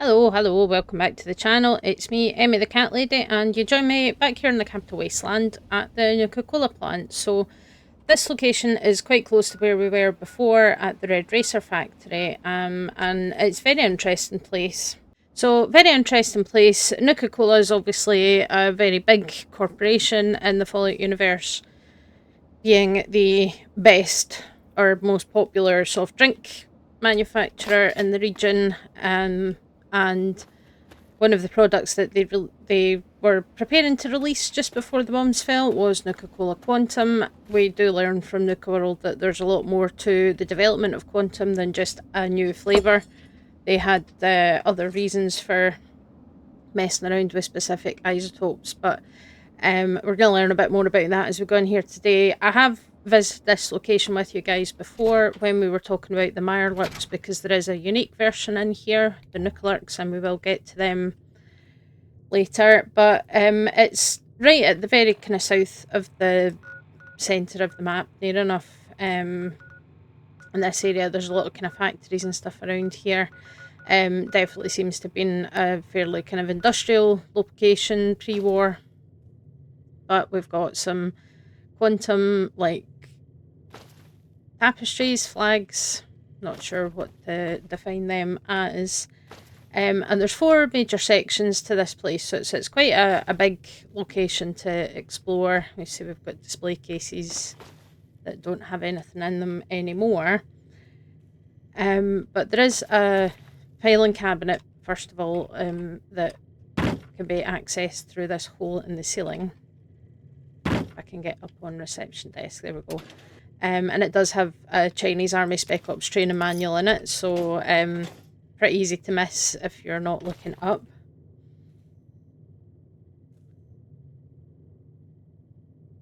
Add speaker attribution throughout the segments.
Speaker 1: Hello, welcome back to the channel. It's me, Emmy the Cat Lady, and you join me back here in the Capital Wasteland at the Nuka Cola Plant. So this location is quite close to where we were before at the Red Racer factory, and it's a very interesting place. Nuka Cola is obviously a very big corporation in the Fallout universe, being the best or most popular soft drink manufacturer in the region, and one of the products that they were preparing to release just before the bombs fell was Nuka Cola Quantum. We do learn from Nuka World that there's a lot more to the development of Quantum than just a new flavour. They had other reasons for messing around with specific isotopes, but we're going to learn a bit more about that as we go in here today. I have visited this location with you guys before when we were talking about the Mirelurks, because there is a unique version in here, the Nuka-Lurks, and we will get to them later. But it's right at the very kind of south of the centre of the map, near enough. In this area, there's a lot of kind of factories and stuff around here. Definitely seems to have been a fairly kind of industrial location pre-war. But we've got some quantum, like, tapestries, flags, not sure what to define them as. And there's 4 major sections to this place, so it's quite a big location to explore. You see we've got display cases that don't have anything in them anymore. But there is a filing cabinet, first of all, that can be accessed through this hole in the ceiling. If I can get up on reception desk, there we go. And it does have a Chinese Army Spec Ops training manual in it, so pretty easy to miss if you're not looking up.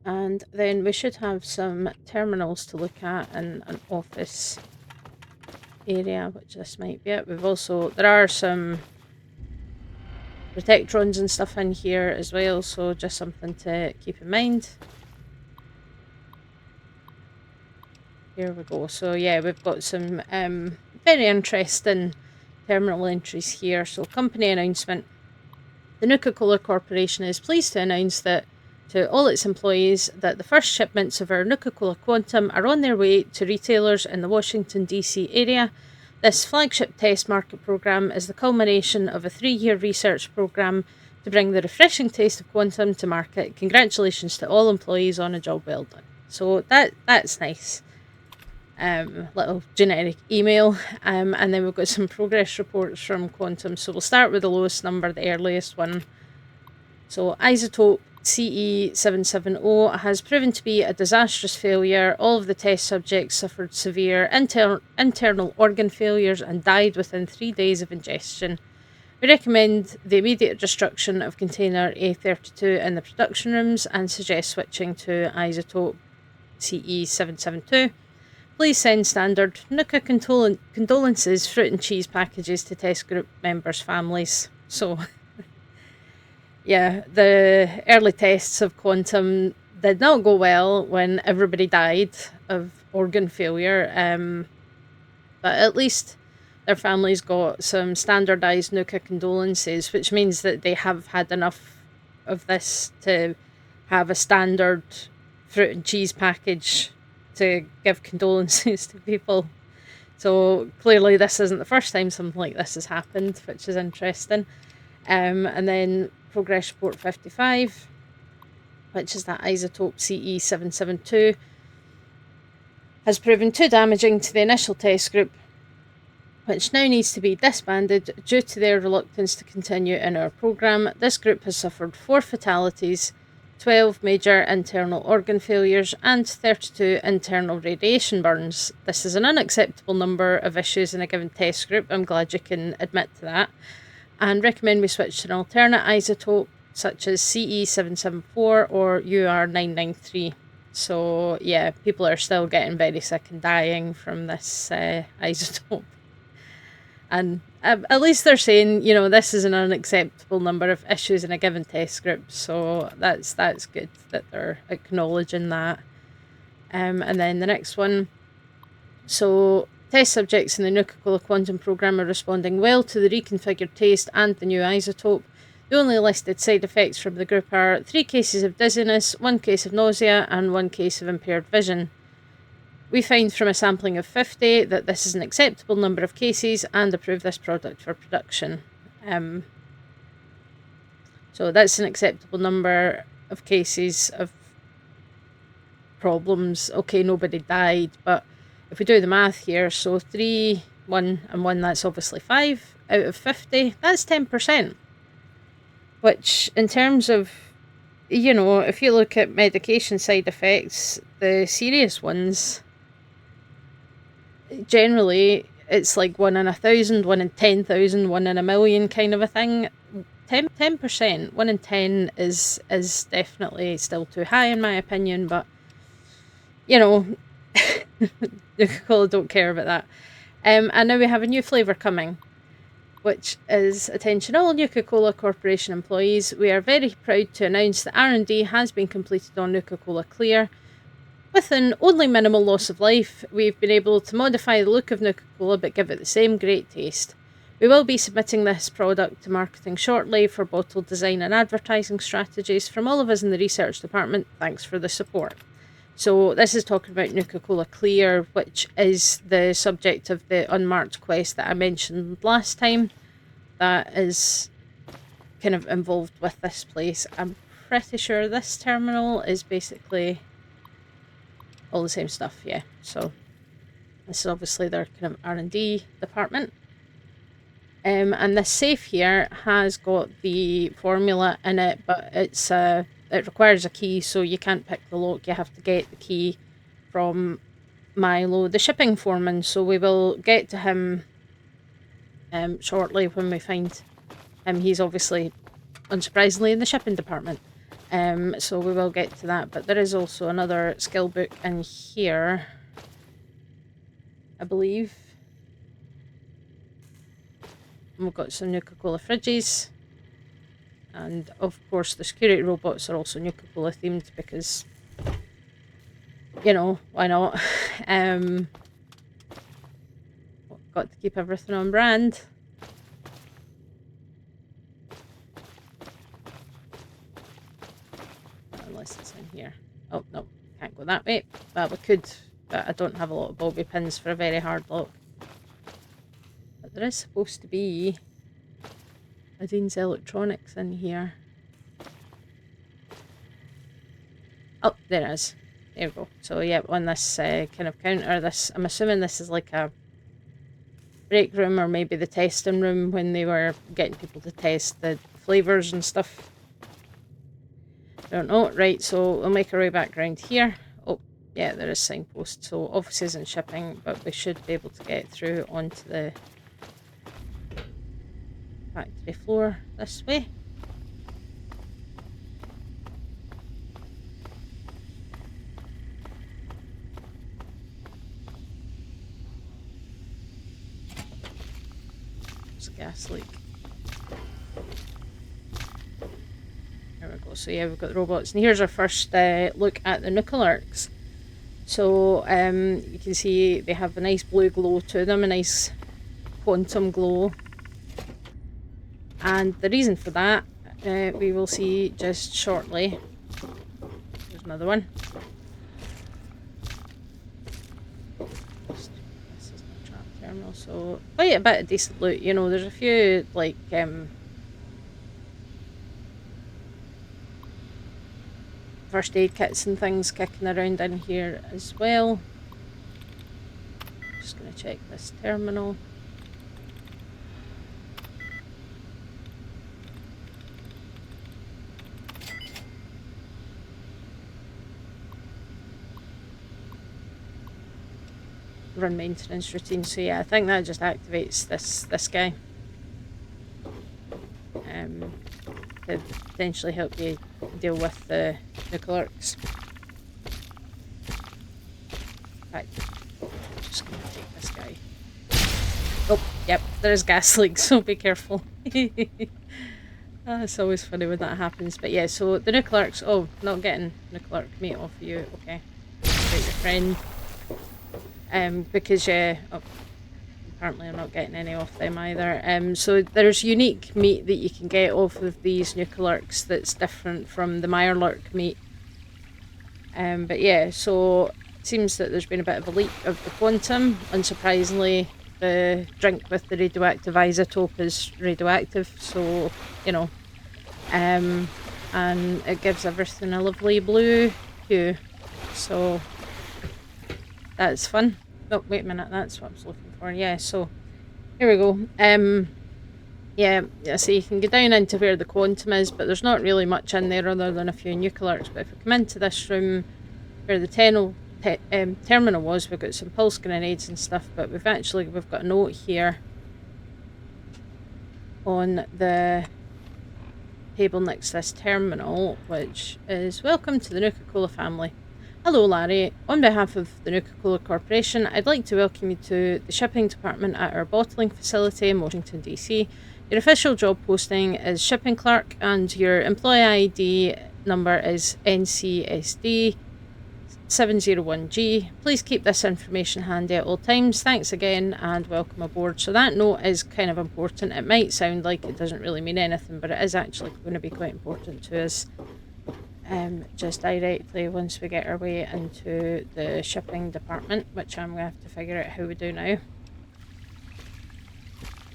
Speaker 1: And then we should have some terminals to look at in an office area, which this might be it. There are some protectrons and stuff in here as well, so just something to keep in mind. Here we go. So yeah, we've got some very interesting terminal entries here. So company announcement. The Nuka Cola Corporation is pleased to announce that to all its employees that the first shipments of our Nuka Cola Quantum are on their way to retailers in the Washington DC area. This flagship test market program is the culmination of a 3-year research program to bring the refreshing taste of Quantum to market. Congratulations to all employees on a job well done. So that's nice. Little generic email, and then we've got some progress reports from Quantum. So we'll start with the lowest number, the earliest one. So isotope CE770 has proven to be a disastrous failure. All of the test subjects suffered severe internal organ failures and died within 3 days of ingestion. We recommend the immediate destruction of container A32 in the production rooms and suggest switching to isotope CE772. Please send standard Nuka Condolences fruit and cheese packages to test group members' families. So, yeah, the early tests of Quantum did not go well when everybody died of organ failure. But at least their families got some standardized Nuka Condolences, which means that they have had enough of this to have a standard fruit and cheese package to give condolences to people. So clearly this isn't the first time something like this has happened, which is interesting. And then progress report 55, which is that isotope CE772, has proven too damaging to the initial test group, which now needs to be disbanded due to their reluctance to continue in our program. This group has suffered 4 fatalities, 12 major internal organ failures, and 32 internal radiation burns. This is an unacceptable number of issues in a given test group. I'm glad you can admit to that. And recommend we switch to an alternate isotope, such as CE774 or UR993. So, yeah, people are still getting very sick and dying from this isotope. And at least they're saying, you know, this is an unacceptable number of issues in a given test group. So that's good that they're acknowledging that. And then the next one. So Test subjects in the Nuka-Cola Quantum program are responding well to the reconfigured taste and the new isotope. The only listed side effects from the group are 3 cases of dizziness, 1 case of nausea, and 1 case of impaired vision. We find from a sampling of 50 that this is an acceptable number of cases and approve this product for production. So that's an acceptable number of cases of problems. Okay, nobody died, but if we do the math here, so 3, 1, and 1, that's obviously 5 out of 50. That's 10%. Which, in terms of, you know, if you look at medication side effects, the serious ones, generally it's like 1 in 1,000, 1 in 10,000, 1 in a million kind of a thing. 10%, 1 in 10 is definitely still too high in my opinion, but you know, Nuka-Cola don't care about that. And now we have a new flavour coming, which is, attention all Nuka-Cola Corporation employees, we are very proud to announce that R&D has been completed on Nuka-Cola Clear. With an only minimal loss of life, we've been able to modify the look of Nuka-Cola but give it the same great taste. We will be submitting this product to marketing shortly for bottle design and advertising strategies from all of us in the research department. Thanks for the support. So this is talking about Nuka-Cola Clear, which is the subject of the unmarked quest that I mentioned last time. That is kind of involved with this place. I'm pretty sure this terminal is basically all the same stuff, yeah. So this is obviously their kind of R&D department. And this safe here has got the formula in it, but it's it requires a key, so you can't pick the lock. You have to get the key from Milo, the shipping foreman. So we will get to him shortly when we find him. He's obviously, unsurprisingly, in the shipping department. So we will get to that. But there is also another skill book in here, I believe. And we've got some Nuka-Cola fridges. And of course the security robots are also Nuka-Cola themed because, you know, why not? Got to keep everything on brand. Unless it's in here. Oh, no, can't go that way. But we could, but I don't have a lot of bobby pins for a very hard lock. But there is supposed to be Adine's electronics in here. Oh, there it is. There we go. So yeah, on this kind of counter, this, I'm assuming this is like a break room or maybe the testing room when they were getting people to test the flavours and stuff. I don't know. Right, so we'll make our way back around here. Oh, yeah, there is signpost. So offices and shipping, but we should be able to get through onto the factory floor this way. There's a gas leak. There we go. So yeah, we've got the robots, and here's our first look at the Nuka So you can see they have a nice blue glow to them, a nice quantum glow. And the reason for that, we will see just shortly. There's another one. This is the trap terminal, so quite a bit of decent loot. You know, there's a few like first aid kits and things kicking around in here as well. Just gonna check this terminal. Run maintenance routine. So yeah, I think that just activates this guy to potentially help you deal with the clerks. Right, just gonna take this guy. Oh, yep, there's gas leaks, so be careful. It's always funny when that happens. But yeah, so the new clerks. Oh, not getting new clerk meat off of you. Okay, great, your friend. Because apparently I'm not getting any off them either. So there's unique meat that you can get off of these Nuka-Lurks that's different from the Mirelurk meat. But yeah, so it seems that there's been a bit of a leak of the quantum. Unsurprisingly, the drink with the radioactive isotope is radioactive, so, you know, and it gives everything a lovely blue hue. So that's fun. Oh, wait a minute, that's what I was looking for. Yeah, so here we go. Yeah, so you can go down into where the quantum is, but there's not really much in there other than a few Nuka-Lurks. But if we come into this room where the terminal was, we've got some pulse grenades and stuff, but we've got a note here on the table next to this terminal, which is welcome to the Nuka-Cola family. Hello Larry, on behalf of the Nuka-Cola Corporation, I'd like to welcome you to the shipping department at our bottling facility in Washington DC. Your official job posting is shipping clerk and your employee ID number is NCSD 701G. Please keep this information handy at all times. Thanks again and welcome aboard. So that note is kind of important. It might sound like it doesn't really mean anything, but it is actually going to be quite important to us. Just directly once we get our way into the shipping department, which I'm going to have to figure out how we do now.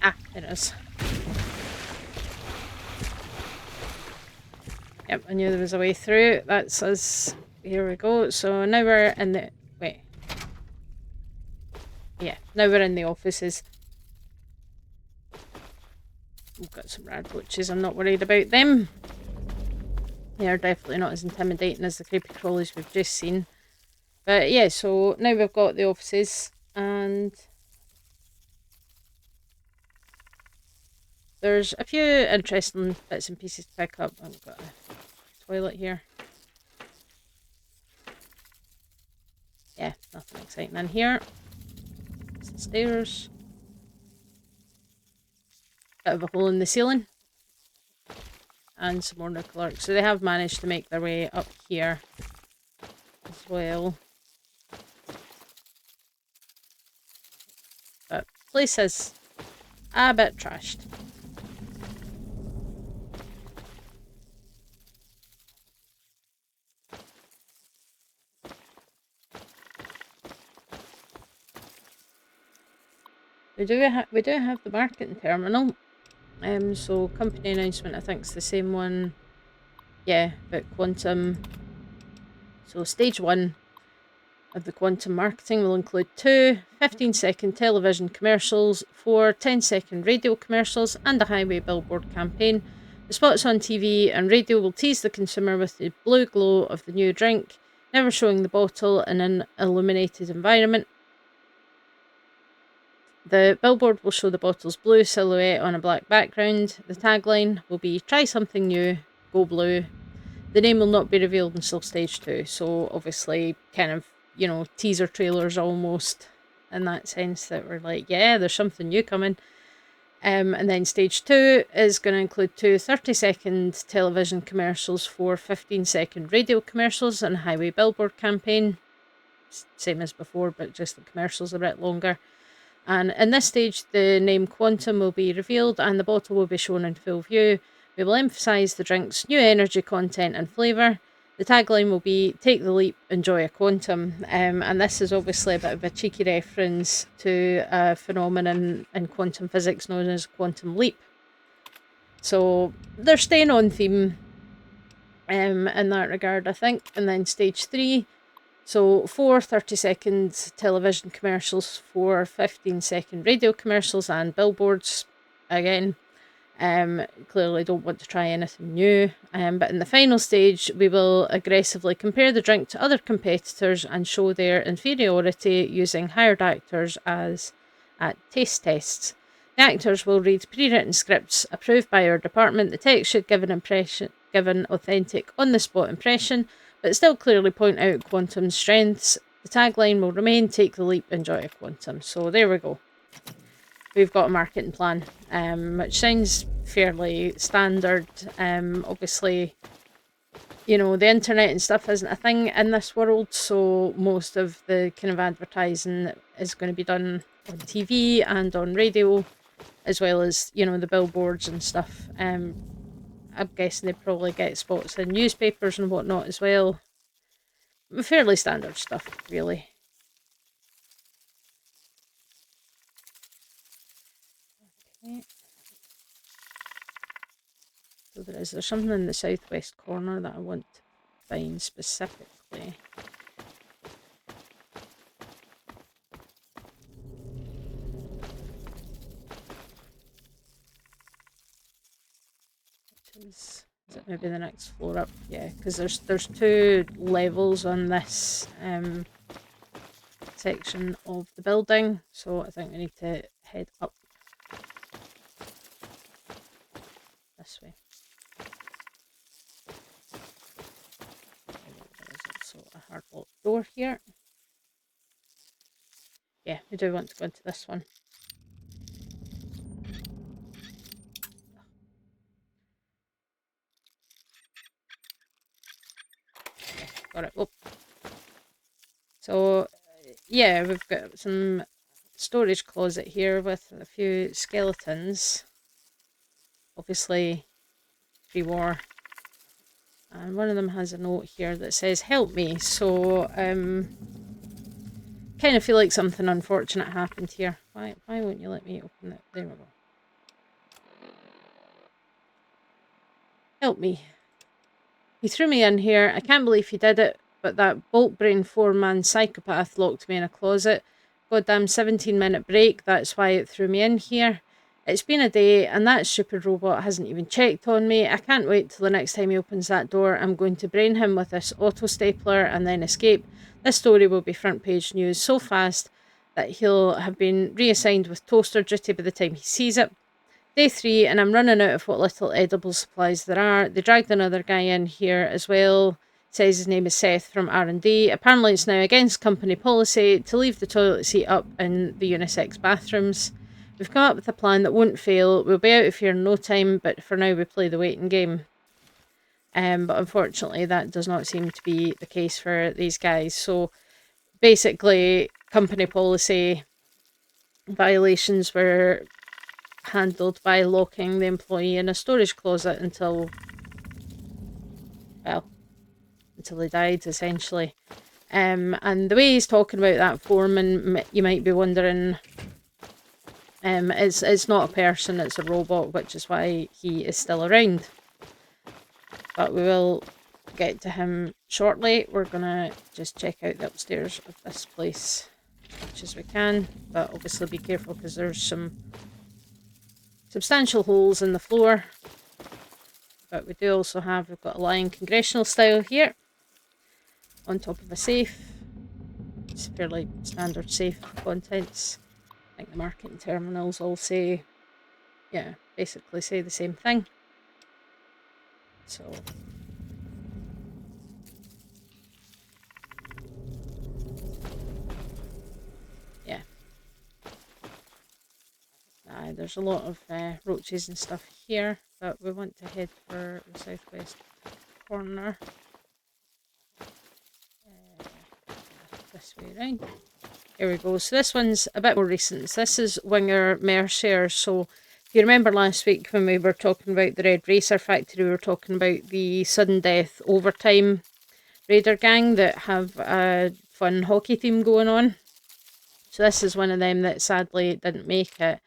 Speaker 1: Ah, there it is. Yep, I knew there was a way through. That's us. Here we go. So now we're in the... Wait. Yeah, now we're in the offices. We've got some rad roaches. I'm not worried about them. They're definitely not as intimidating as the creepy crawlies we've just seen. But yeah, so now we've got the offices and there's a few interesting bits and pieces to pick up. I've got a toilet here. Yeah, nothing exciting in here. It's the stairs. Bit of a hole in the ceiling. And some more Nuka-Lurks. So they have managed to make their way up here as well. But the place is a bit trashed. We do have the marketing terminal. So company announcement, I think it's the same one. Yeah, but quantum. So stage 1 of the quantum marketing will include 2 15-second television commercials, 4 10-second radio commercials, and a highway billboard campaign. The spots on TV and radio will tease the consumer with the blue glow of the new drink, never showing the bottle in an illuminated environment. The billboard will show the bottle's blue silhouette on a black background. The tagline will be, "Try something new, go blue." The name will not be revealed until stage 2. So obviously kind of, you know, teaser trailers almost in that sense that we're like, yeah, there's something new coming. And then stage 2 is going to include 2 30-second television commercials, 4 15-second radio commercials, and a highway billboard campaign. Same as before, but just the commercials are a bit longer. And in this stage, the name Quantum will be revealed and the bottle will be shown in full view. We will emphasise the drink's new energy content and flavour. The tagline will be, "Take the leap, enjoy a quantum." And this is obviously a bit of a cheeky reference to a phenomenon in quantum physics known as quantum leap. So they're staying on theme in that regard, I think. And then stage 3. So 4 30-second television commercials, 4 15-second radio commercials and billboards. Again, clearly don't want to try anything new. But in the final stage, we will aggressively compare the drink to other competitors and show their inferiority using hired actors as at taste tests. The actors will read pre-written scripts approved by our department. The text should give an authentic on-the-spot impression, but still clearly point out Quantum's strengths. The tagline will remain, "Take the leap, enjoy a quantum." So there we go. We've got a marketing plan, which sounds fairly standard. Obviously, you know, the internet and stuff isn't a thing in this world, so most of the kind of advertising that is going to be done on TV and on radio, as well as, you know, the billboards and stuff. I'm guessing they probably get spots in newspapers and whatnot as well. Fairly standard stuff, really. Okay. So there's something in the southwest corner that I want to find specifically. Is it maybe the next floor up? Yeah, because there's 2 levels on this section of the building, so I think we need to head up this way. There's also a hard locked door here. Yeah, we do want to go into this one. Okay, got it. Oh. So yeah, we've got some storage closet here with a few skeletons, obviously pre-war, and one of them has a note here that says help me, so kind of feel like something unfortunate happened here. Why won't you let me open it? There we go. Help me. He threw me in here. I can't believe he did it, but that bolt-brain foreman psychopath locked me in a closet. Goddamn 17-minute break, that's why it threw me in here. It's been a day, and that stupid robot hasn't even checked on me. I can't wait till the next time he opens that door. I'm going to brain him with this auto stapler and then escape. This story will be front page news so fast that he'll have been reassigned with toaster duty by the time he sees it. Day 3, and I'm running out of what little edible supplies there are. They dragged another guy in here as well. Says his name is Seth from R&D. Apparently it's now against company policy to leave the toilet seat up in the unisex bathrooms. We've come up with a plan that won't fail. We'll be out of here in no time, but for now we play the waiting game. But unfortunately that does not seem to be the case for these guys. So basically, company policy violations were handled by locking the employee in a storage closet until he died, essentially. And the way he's talking about that foreman, you might be wondering, it's not a person, it's a robot, which is why he is still around. But we will get to him shortly. We're gonna just check out the upstairs of this place as much as we can, but obviously be careful because there's some substantial holes in the floor. But we do also have, we've got a lying congressional style here on top of a safe. It's fairly standard safe contents. I think the marketing terminals all say, yeah, basically say the same thing. So yeah, there's a lot of roaches and stuff here, but we want to head for the southwest corner. This way around. Here we go. So this one's a bit more recent. This is Winger Mercier. So if you remember last week when we were talking about the Red Racer Factory, we were talking about the sudden death overtime raider gang that have a fun hockey theme going on. So this is one of them that sadly didn't make it.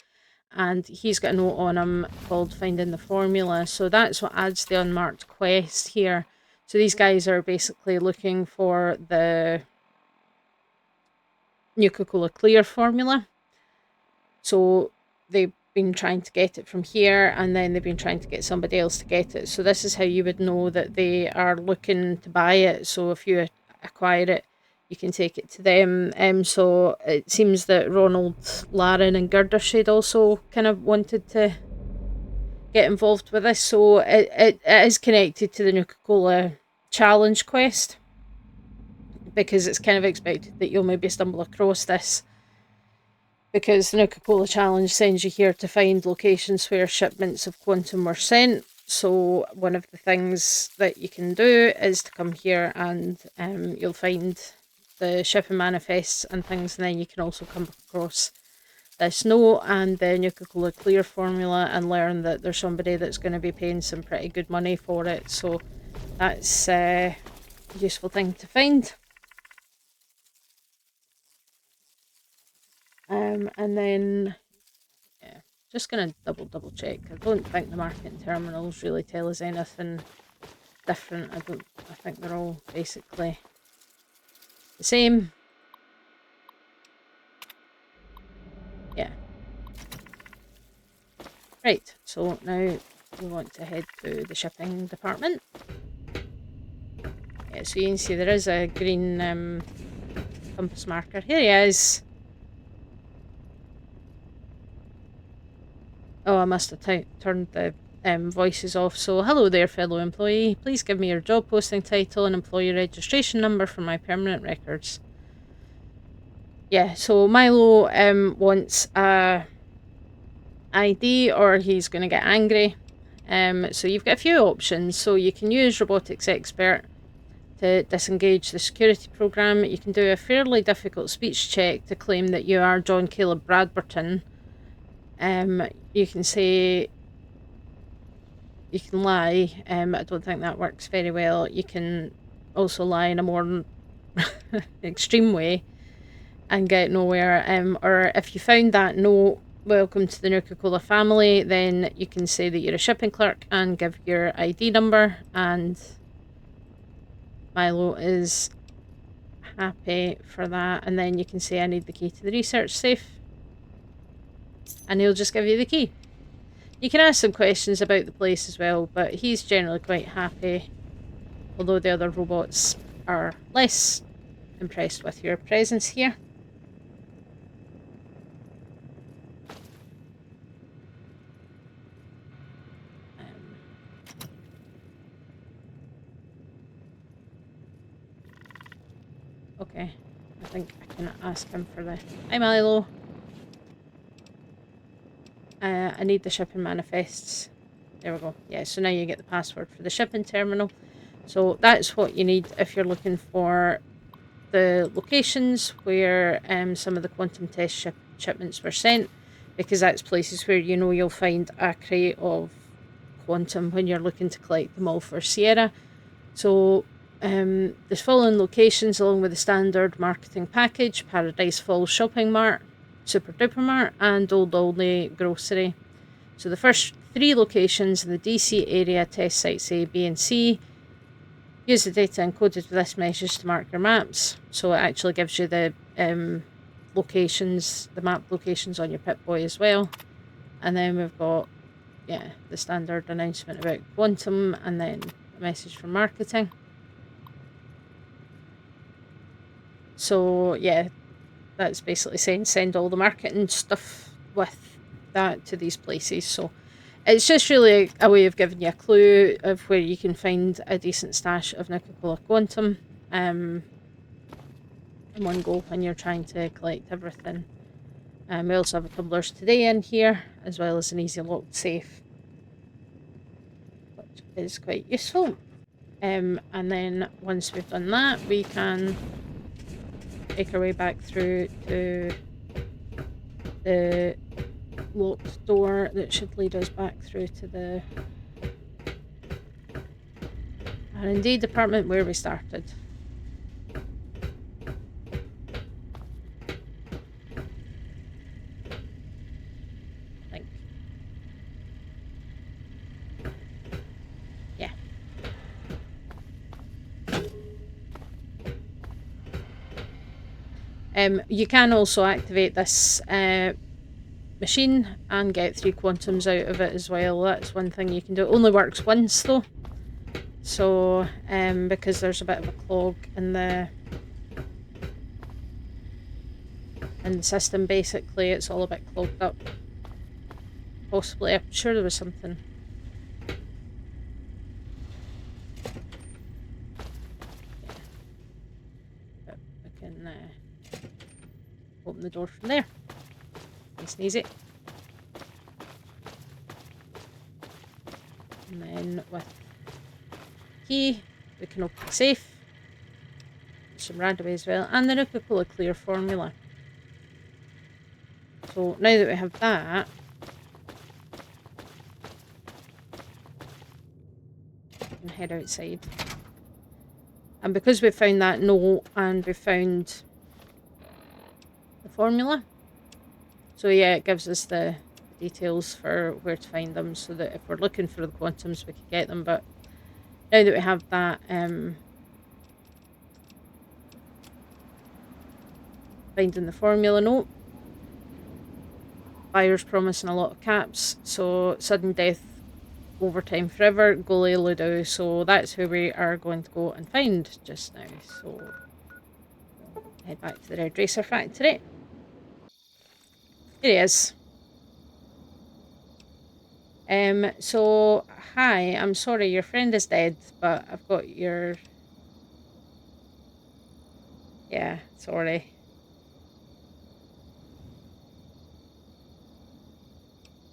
Speaker 1: And he's got a note on him called Finding the Formula. So that's what adds the unmarked quest here. So these guys are basically looking for the Nuka-Cola Clear formula. So they've been trying to get it from here, and then they've been trying to get somebody else to get it. So this is how you would know that they are looking to buy it. So if you acquire it, you can take it to them. So it seems that Ronald, Laren and Girdershade also kind of wanted to get involved with this. So it is connected to the Nuka-Cola challenge quest, because it's kind of expected that you'll maybe stumble across this, because the Nuka-Cola challenge sends you here to find locations where shipments of quantum were sent. So one of the things that you can do is to come here and you'll find the shipping manifests and things, and then you can also come across this note and the Nuka-Cola Clear formula and learn that there's somebody that's going to be paying some pretty good money for it. So that's a useful thing to find. And then, yeah, just going to double check. I don't think the marketing terminals really tell us anything different. I think they're all basically the same. Yeah. Right, so now we want to head to the shipping department. Yeah, so you can see there is a green compass marker. Here he is. Oh, I must have turned the voices off. So, hello there, fellow employee. Please give me your job posting title and employee registration number for my permanent records. Yeah, so Milo wants a ID or he's going to get angry. So you've got a few options. So you can use robotics expert to disengage the security program. You can do a fairly difficult speech check to claim that you are John Caleb Bradberton. You can say, you can lie. I don't think that works very well. You can also lie in a more extreme way and get nowhere. Or if you found that note, welcome to the Nuka-Cola family, then you can say that you're a shipping clerk and give your ID number, and Milo is happy for that. And then you can say, I need the key to the research safe, and he'll just give you the key. You can ask some questions about the place as well, but he's generally quite happy, although the other robots are less impressed with your presence here. Okay, I think I can ask him for the... Hi, Milo. I need the shipping manifests. There we go. Yeah, so now you get the password for the shipping terminal. So that's what you need if you're looking for the locations where some of the quantum test shipments were sent, because that's places where you know you'll find a crate of quantum when you're looking to collect them all for Sierra. So the following locations, along with the standard marketing package: Paradise Falls Shopping Mart, Super Duper Mart, and Old Olney Grocery. So the first 3 locations in the DC area, test sites A, B, and C. Use the data encoded with this message to mark your maps. So it actually gives you the locations, the map locations on your Pip-Boy as well. And then we've got, yeah, the standard announcement about quantum, and then a message for marketing. So yeah, that's basically saying send all the marketing stuff with that to these places. So it's just really a way of giving you a clue of where you can find a decent stash of Nuka-Cola Quantum in one go when you're trying to collect everything. We also have a tumblers today in here, as well as an easy locked safe, which is quite useful. And then once we've done that, we can make our way back through to the locked door that should lead us back through to the R&D department where we started. I think. Yeah. You can also activate this machine and get 3 quantums out of it as well. That's one thing you can do. It only works once though. So, because there's a bit of a clog in the system, basically, it's all a bit clogged up. Possibly, I'm sure there was something. Yeah. But I can open the door from there. Nice and easy. And then with key, we can open the safe. It's some Radaway as well, and the Nuka-Cola Clear formula. So now that we have that, we can head outside. And because we found that note and we found the formula, so yeah, it gives us the details for where to find them, so that if we're looking for the quantums, we can get them. But now that we have that, finding the formula note, buyer's promising a lot of caps, so sudden death, overtime forever, Goli Ludo. So that's who we are going to go and find just now. So we'll head back to the Red Racer factory. Here he is. So hi, I'm sorry, your friend is dead, but I've got your... Yeah, sorry.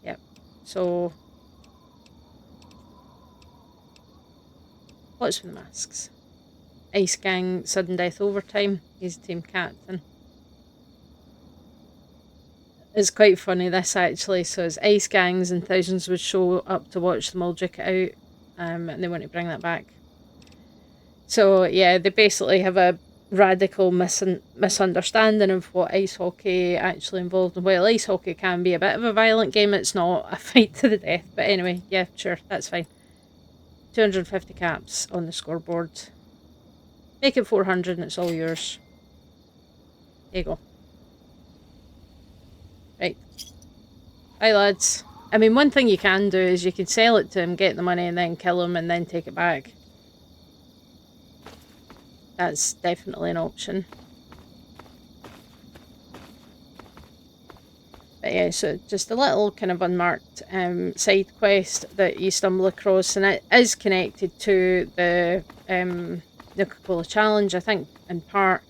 Speaker 1: Yep, so what's with the masks? Ice Gang, sudden death overtime. He's team captain. It's quite funny, this actually. So it's Ice Gangs and thousands would show up to watch them all duke it out, and they want to bring that back. So yeah, they basically have a radical misunderstanding of what ice hockey actually involved. Well, ice hockey can be a bit of a violent game. It's not a fight to the death. But anyway, yeah, sure, that's fine. 250 caps on the scoreboard. Make it 400 and it's all yours. There you go. Right. Bye, lads. I mean, one thing you can do is you can sell it to him, get the money, and then kill him, and then take it back. That's definitely an option. But yeah, so just a little kind of unmarked side quest that you stumble across, and it is connected to the Nuka-Cola Challenge, I think, in part.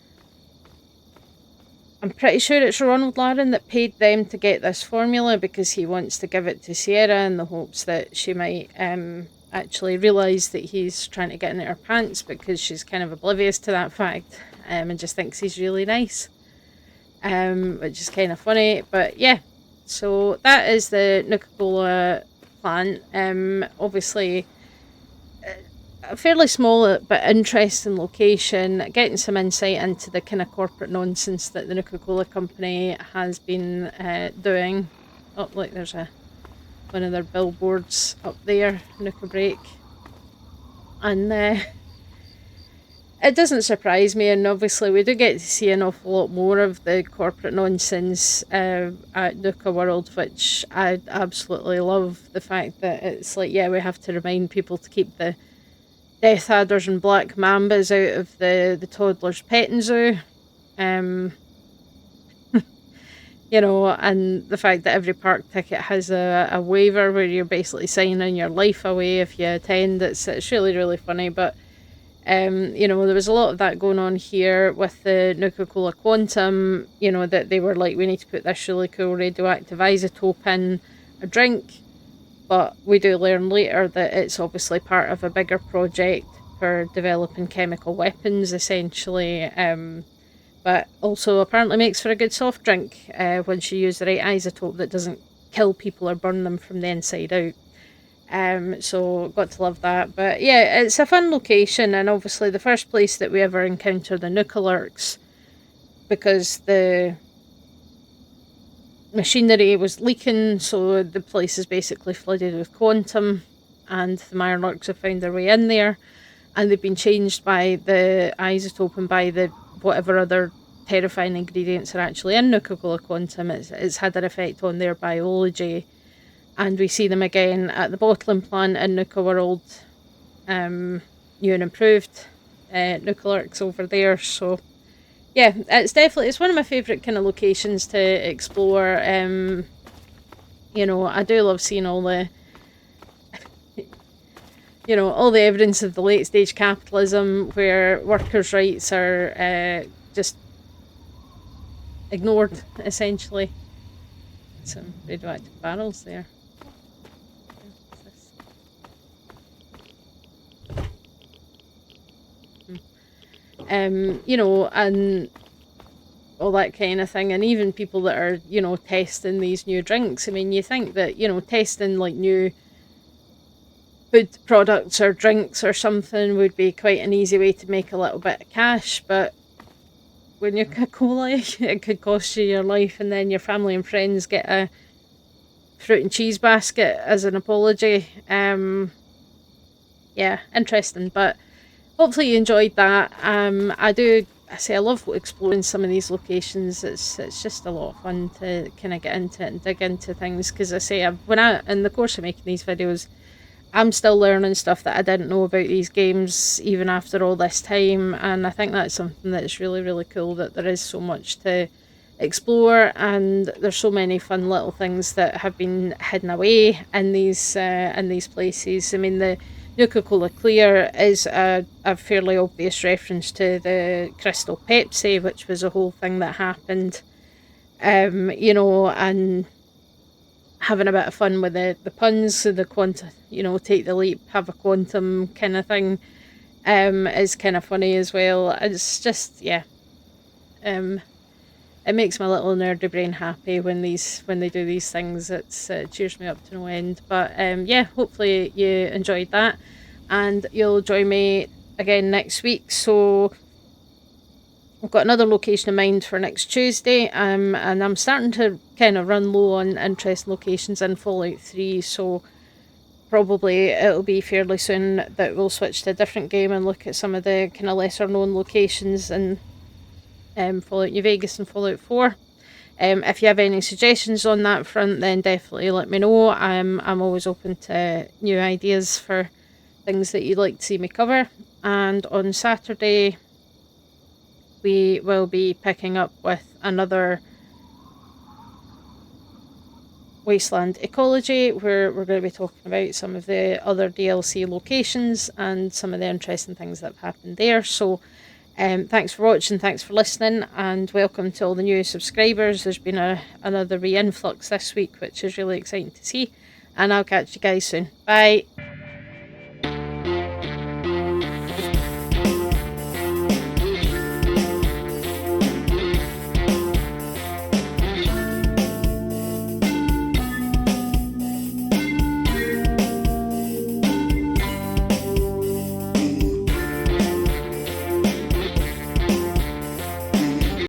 Speaker 1: I'm pretty sure it's Ronald Laren that paid them to get this formula because he wants to give it to Sierra in the hopes that she might actually realise that he's trying to get into her pants, because she's kind of oblivious to that fact and just thinks he's really nice, which is kind of funny. But yeah, so that is the Nuka Cola plant. Obviously a fairly small but interesting location, getting some insight into the kind of corporate nonsense that the Nuka-Cola company has been doing. Oh, look, there's one of their billboards up there, Nuka Break. And it doesn't surprise me, and obviously we do get to see an awful lot more of the corporate nonsense at Nuka World, which I absolutely love. The fact that it's like, yeah, we have to remind people to keep the death adders and black mambas out of the toddler's petting zoo. You know, and the fact that every park ticket has a waiver where you're basically signing your life away if you attend. It's really, really funny. But, you know, there was a lot of that going on here with the Nuka-Cola Quantum, you know, that they were like, we need to put this really cool radioactive isotope in a drink. But we do learn later that it's obviously part of a bigger project for developing chemical weapons, essentially. But also apparently makes for a good soft drink once you use the right isotope that doesn't kill people or burn them from the inside out. So got to love that. But yeah, it's a fun location, and obviously the first place that we ever encounter the Nuka Lurks, because the machinery was leaking, so the place is basically flooded with quantum, and the Mirelurks have found their way in there, and they've been changed by the isotope and by the whatever other terrifying ingredients are actually in Nuka-Cola Quantum. It's had an effect on their biology, and we see them again at the bottling plant in Nuka World, new and improved Nuka Lurks over there. So yeah, it's one of my favourite kind of locations to explore. You know, I do love seeing all the you know, all the evidence of the late stage capitalism where workers' rights are just ignored, essentially. Some radioactive barrels there. you know, and all that kind of thing. And even people that are, you know, testing these new drinks. I mean, you think that, you know, testing like new food products or drinks or something would be quite an easy way to make a little bit of cash, but when you're Nuka-Cola, it could cost you your life, and then your family and friends get a fruit and cheese basket as an apology. Yeah, interesting, but hopefully you enjoyed that. I say I love exploring some of these locations. It's just a lot of fun to kind of get into it and dig into things, because I say when I in the course of making these videos, I'm still learning stuff that I didn't know about these games even after all this time, and I think that's something that's really, really cool, that there is so much to explore, and there's so many fun little things that have been hidden away in these places. I mean, the Nuka-Cola Clear is a fairly obvious reference to the Crystal Pepsi, which was a whole thing that happened, you know, and having a bit of fun with the puns, so the quantum, you know, take the leap, have a quantum kind of thing, is kind of funny as well. It's just, yeah, um, it makes my little nerdy brain happy when they do these things. It cheers me up to no end. But yeah, hopefully you enjoyed that, and you'll join me again next week. So I've got another location in mind for next Tuesday, and I'm starting to kind of run low on interest locations in Fallout 3, so probably it'll be fairly soon that we'll switch to a different game and look at some of the kind of lesser known locations in Fallout New Vegas and Fallout 4. If you have any suggestions on that front, then definitely let me know. I'm always open to new ideas for things that you'd like to see me cover. And on Saturday, we will be picking up with another Wasteland Ecology, where we're going to be talking about some of the other DLC locations and some of the interesting things that have happened there. So thanks for watching, thanks for listening, and welcome to all the new subscribers. There's been another re-influx this week, which is really exciting to see, and I'll catch you guys soon. Bye.